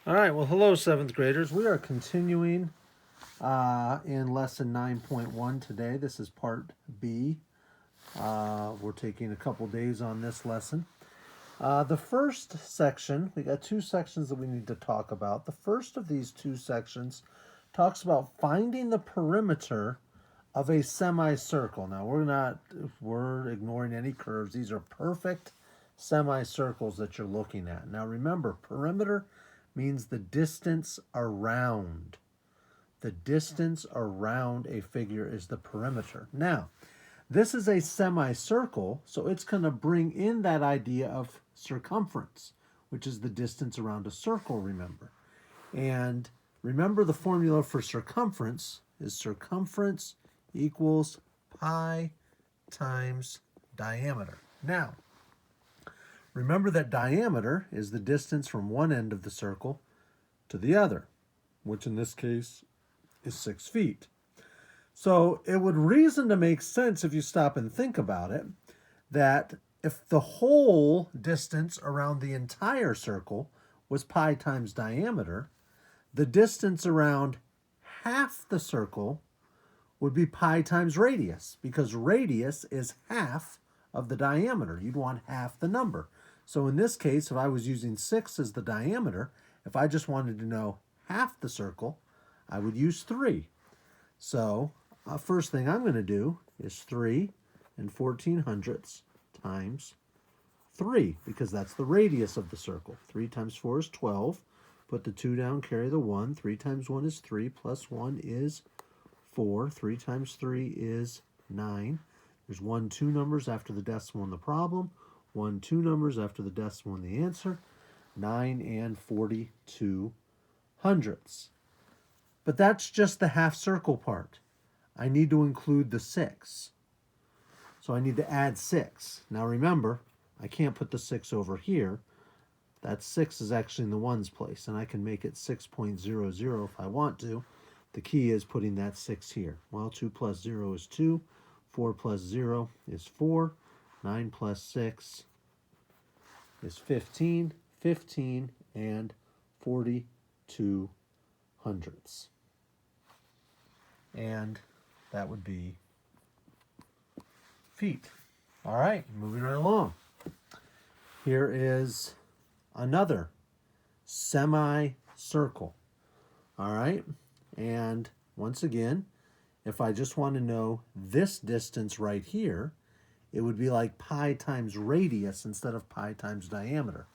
All right, well, hello, seventh graders. We are continuing in lesson 9.1 today. This is part B. We're taking a couple days on this lesson. The first section, we got two sections that we need to talk about. The first of these two sections talks about finding the perimeter of a semicircle. Now, we're ignoring any curves. These are perfect semicircles that you're looking at. Now, remember, perimeter means the distance around. The distance around a figure is the perimeter. Now, this is a semicircle, so it's going to bring in that idea of circumference, which is the distance around a circle, remember. And remember the formula for circumference is circumference equals pi times diameter. Now, remember that diameter is the distance from one end of the circle to the other, which in this case is 6 feet. So it would reason to make sense if you stop and think about it, that if the whole distance around the entire circle was pi times diameter, the distance around half the circle would be pi times radius, because radius is half of the diameter. You'd want half the number. So in this case, if I was using 6 as the diameter, if I just wanted to know half the circle, I would use 3. So first thing I'm going to do is 3 and 1400ths times 3, because that's the radius of the circle. 3 times 4 is 12. Put the 2 down, carry the 1. 3 times 1 is 3, plus 1 is 4. 3 times 3 is 9. There's 1, 2 numbers after the decimal in the problem. 1, 2 numbers after the decimal in the answer. 9 and 42 hundredths. But that's just the half circle part. I need to include the 6. So I need to add 6. Now remember, I can't put the 6 over here. That 6 is actually in the ones place, and I can make it 6.00 if I want to. The key is putting that 6 here. Well, 2 plus 0 is 2. 4 plus 0 is 4. 9 plus 6 is 15. 15 and 42 hundredths. And that would be feet. All right, moving right along. Here is another semicircle. All right, and once again, if I just want to know this distance right here, it would be like pi times radius instead of pi times diameter.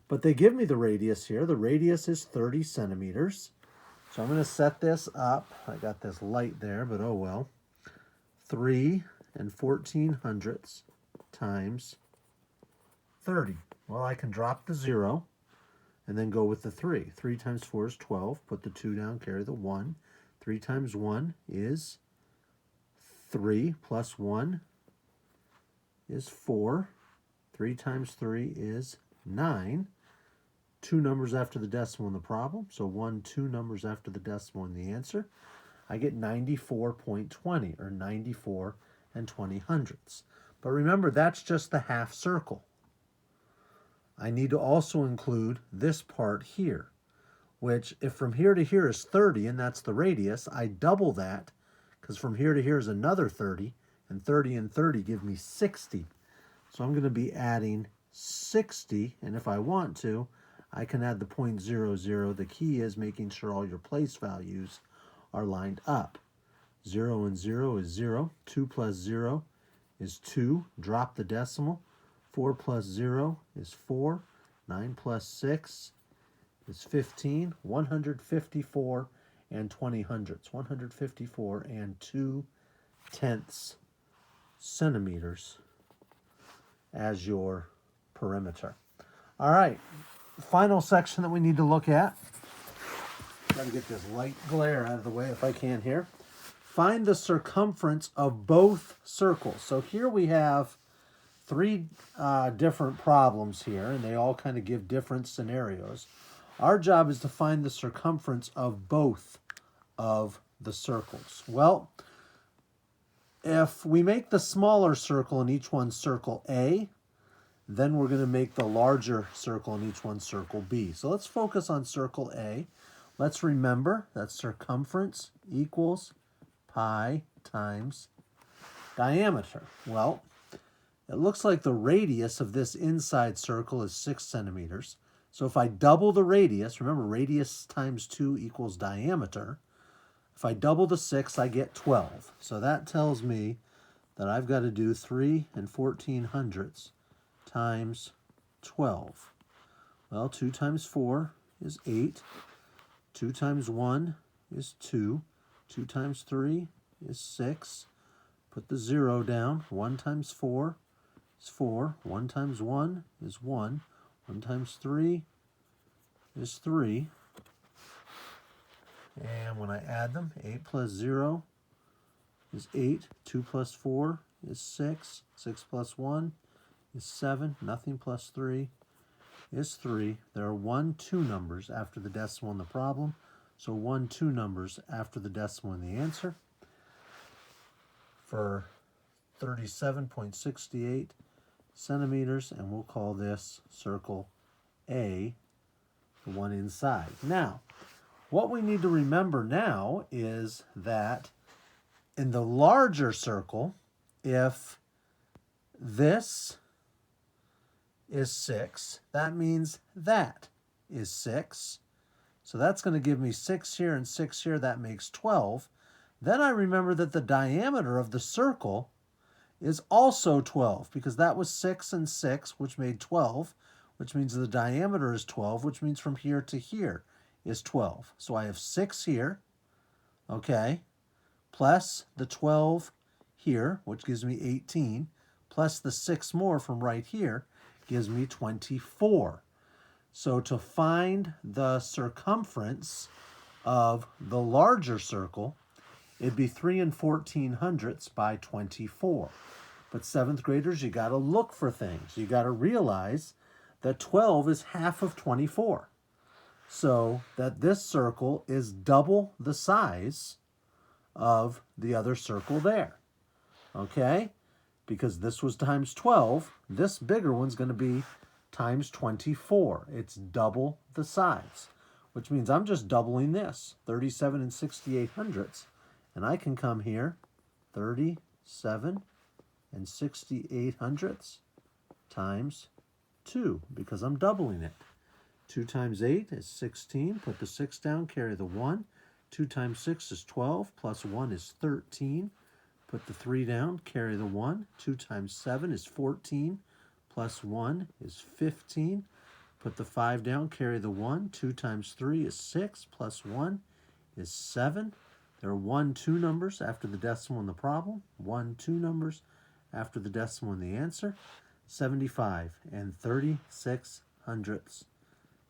But they give me the radius here. The radius is 30 centimeters. So I'm going to set this up. I got this light there, but oh well. 3 and 1400ths times 30. Well, I can drop the 0 and then go with the 3. 3 times 4 is 12. Put the 2 down, carry the 1. 3 times 1 is 3, plus 1 is 4. 3 times 3 is 9. 2 numbers after the decimal in the problem, so 1, 2 numbers after the decimal in the answer. I get 94.20, or 94 and 20 hundredths. But remember, that's just the half circle. I need to also include this part here, which if from here to here is 30, and that's the radius, I double that, because from here to here is another 30, and 30 and 30 give me 60. So I'm going to be adding 60, and if I want to, I can add the 0.00. The key is making sure all your place values are lined up. 0 and 0 is 0. 2 plus 0 is 2. Drop the decimal. 4 plus 0 is 4. 9 plus 6 is 15. 154 and 20 hundredths. 154 and 2 tenths centimeters as your perimeter. All right. Final section that we need to look at. Got to get this light glare out of the way if I can here. Find the circumference of both circles. So here we have 3 different problems here, and they all kind of give different scenarios. Our job is to find the circumference of both of the circles. Well, if we make the smaller circle in each one circle A, Then we're going to make the larger circle in each one circle B. So let's focus on circle A. Let's remember that circumference equals pi times diameter. Well, it looks like the radius of this inside circle is 6 centimeters. So if I double the radius, remember radius times 2 equals diameter. If I double the 6, I get 12. So that tells me that I've got to do 3 14/100 times 12. Well, 2 times 4 is 8. 2 times 1 is 2. 2 times 3 is 6. Put the 0 down. 1 times 4 is 4. 1 times 1 is 1. 1 times 3 is 3. And when I add them, 8 plus 0 is 8. 2 plus 4 is 6. 6 plus 1 is 7. Nothing plus 3 is 3. There are 1, 2 numbers after the decimal in the problem. So 1, 2 numbers after the decimal in the answer. For 37.68 centimeters, and we'll call this circle A, the one inside. Now, what we need to remember now is that in the larger circle, if this is 6, that means that is 6. So that's going to give me 6 here and 6 here. That makes 12. Then I remember that the diameter of the circle is also 12 because that was 6 and 6, which made 12, which means the diameter is 12, which means from here to here is 12. So I have 6 here, okay, plus the 12 here, which gives me 18, plus the 6 more from right here gives me 24. So to find the circumference of the larger circle, it'd be 3 14/100 by 24. But 7th graders, you got to look for things. You got to realize that 12 is half of 24. So that this circle is double the size of the other circle there. Okay? Because this was times 12, this bigger one's going to be times 24. It's double the size, which means I'm just doubling this, 37 68/100. And I can come here, 37 68/100 times 2, because I'm doubling it. 2 times 8 is 16. Put the 6 down, carry the 1. 2 times 6 is 12, plus 1 is 13. Put the 3 down, carry the 1. 2 times 7 is 14, plus 1 is 15. Put the 5 down, carry the 1. 2 times 3 is 6, plus 1 is 7. There are 1, 2 numbers after the decimal in the problem. 1, 2 numbers after the decimal in the answer. 75 36/100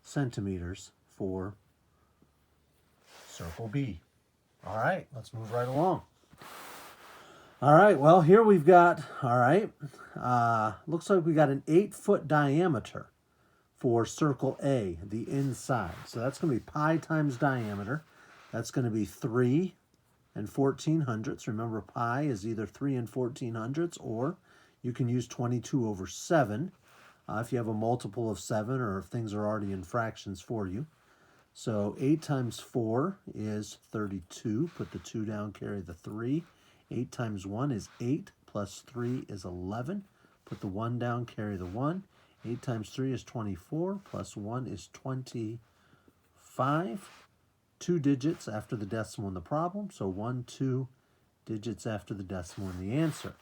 centimeters for circle B. All right, let's move right along. All right, well, here we've got, looks like we got an 8-foot diameter for circle A, the inside. So that's going to be pi times diameter. That's going to be 3 14/100. Remember, pi is either 3 14/100, or you can use 22/7 if you have a multiple of 7 or if things are already in fractions for you. So 8 times 4 is 32. Put the 2 down, carry the 3. 8 times 1 is 8, plus 3 is 11. Put the 1 down, carry the 1. 8 times 3 is 24, plus 1 is 25. 2 digits after the decimal in the problem, so 1, 2 digits after the decimal in the answer.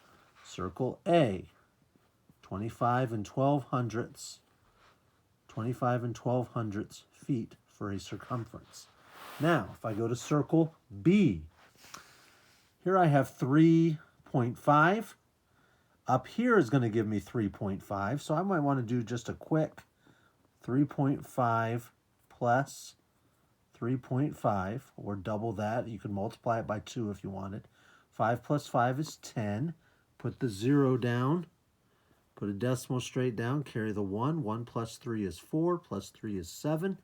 Circle A, 25 12/100. 25 12/100 feet for a circumference. Now, if I go to circle B, here I have 3.5. Up here is going to give me 3.5, so I might want to do just a quick 3.5 plus 3.5, or double that. You can multiply it by 2 if you wanted. 5 plus 5 is 10. Put the 0 down. Put a decimal straight down. Carry the 1. 1 plus 3 is 4. Plus 3 is 7.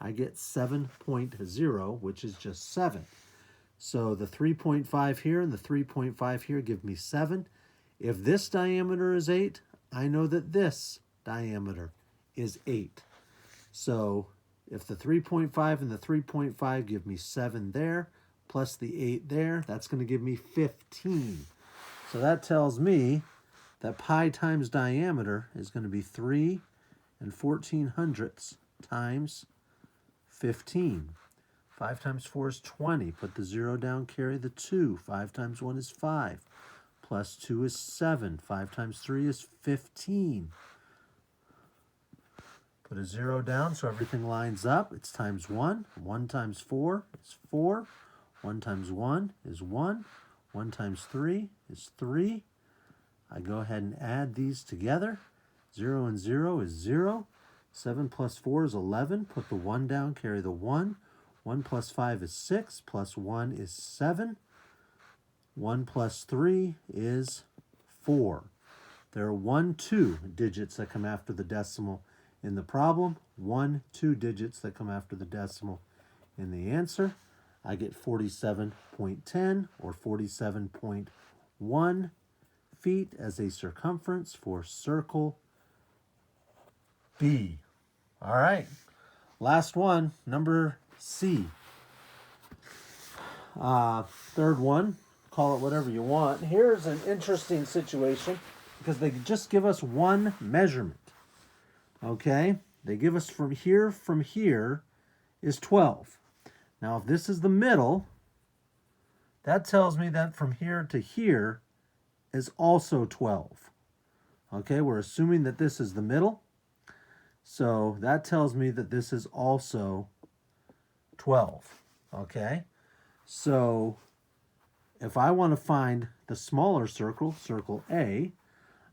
I get 7.0, which is just 7. So the 3.5 here and the 3.5 here give me 7. If this diameter is 8, I know that this diameter is 8. So if the 3.5 and the 3.5 give me 7 there, plus the 8 there, that's going to give me 15. So that tells me that pi times diameter is going to be 3 and 14/100 times 15. 5 times 4 is 20. Put the 0 down, carry the 2. 5 times 1 is 5. Plus 2 is 7. 5 times 3 is 15. Put a 0 down so everything lines up. It's times 1. 1 times 4 is 4. 1 times 1 is 1. 1 times 3 is 3. I go ahead and add these together. 0 and 0 is 0. 7 plus 4 is 11. Put the 1 down, carry the 1. 1 plus 5 is 6. Plus 1 is 7. 1 plus 3 is 4. There are 1, 2 digits that come after the decimal in the problem. 1, 2 digits that come after the decimal in the answer. I get 47.10 or 47.1 feet as a circumference for circle B. All right, last one, number C. Third one, call it whatever you want. Here's an interesting situation because they just give us one measurement. Okay, they give us from here is 12. Now, if this is the middle, that tells me that from here to here is also 12. Okay, we're assuming that this is the middle. So that tells me that this is also 12. Okay, so if I want to find the smaller circle, circle A,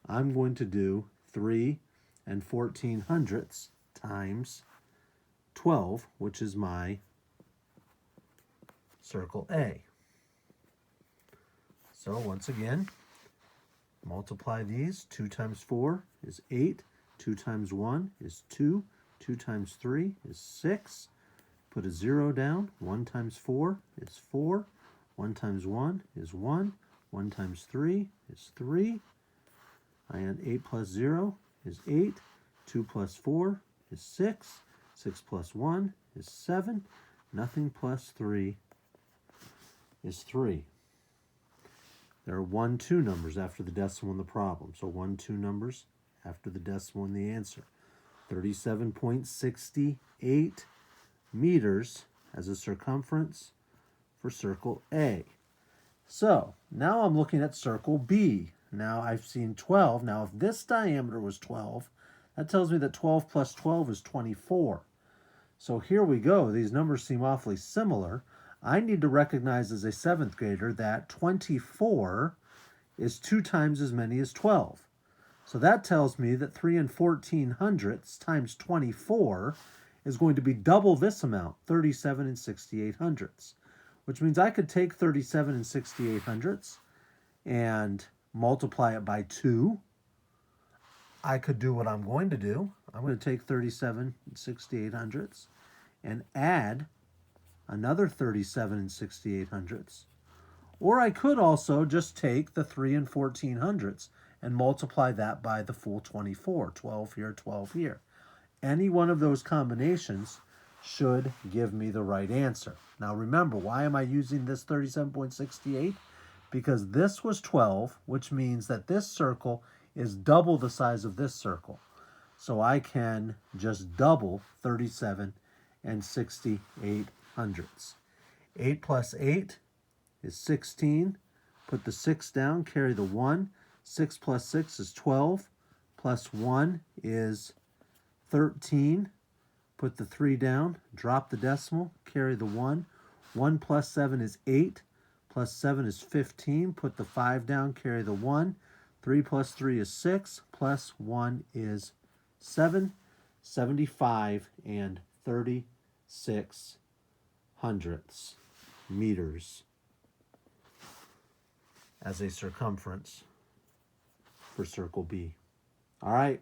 I'm going to do 3 and 14/100 times 12, which is my circle A. So once again, multiply these. 2 times 4 is 8. 2 times 1 is 2. 2 times 3 is 6. Put a 0 down. 1 times 4 is 4. 1 times 1 is 1. 1 times 3 is 3. And 8 plus 0 is 8. 2 plus 4 is 6. 6 plus 1 is 7. Nothing plus 3 is 3. There are 1, 2 numbers after the decimal in the problem. So 1, 2 numbers after the decimal in the answer. 37.68 meters as a circumference for circle A. So now I'm looking at circle B. Now I've seen 12. Now if this diameter was 12, that tells me that 12 plus 12 is 24. So here we go. These numbers seem awfully similar. I need to recognize as a 7th grader that 24 is 2 times as many as 12. So that tells me that 3 and 14/100 times 24 is going to be double this amount, 37 and 68/100, which means I could take 37 and 68/100 and multiply it by 2. I could do what I'm going to do. I'm going to take 37 and 68/100 and add another 37 and 68/100. Or I could also just take the 3 and 14/100 and multiply that by the full 24. 12 here, 12 here. Any one of those combinations should give me the right answer. Now remember, why am I using this 37.68? Because this was 12, which means that this circle is double the size of this circle. So I can just double 37 and 68/100. 8 plus 8 is 16. Put the 6 down, carry the 1. 6 plus 6 is 12. Plus 1 is 13. Put the 3 down, drop the decimal, carry the 1. 1 plus 7 is 8. Plus 7 is 15. Put the 5 down, carry the 1. 3 plus 3 is 6. Plus 1 is 7. 75 and 36/100 meters as a circumference for circle B. All right,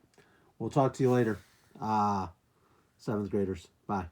we'll talk to you later. 7th graders, bye.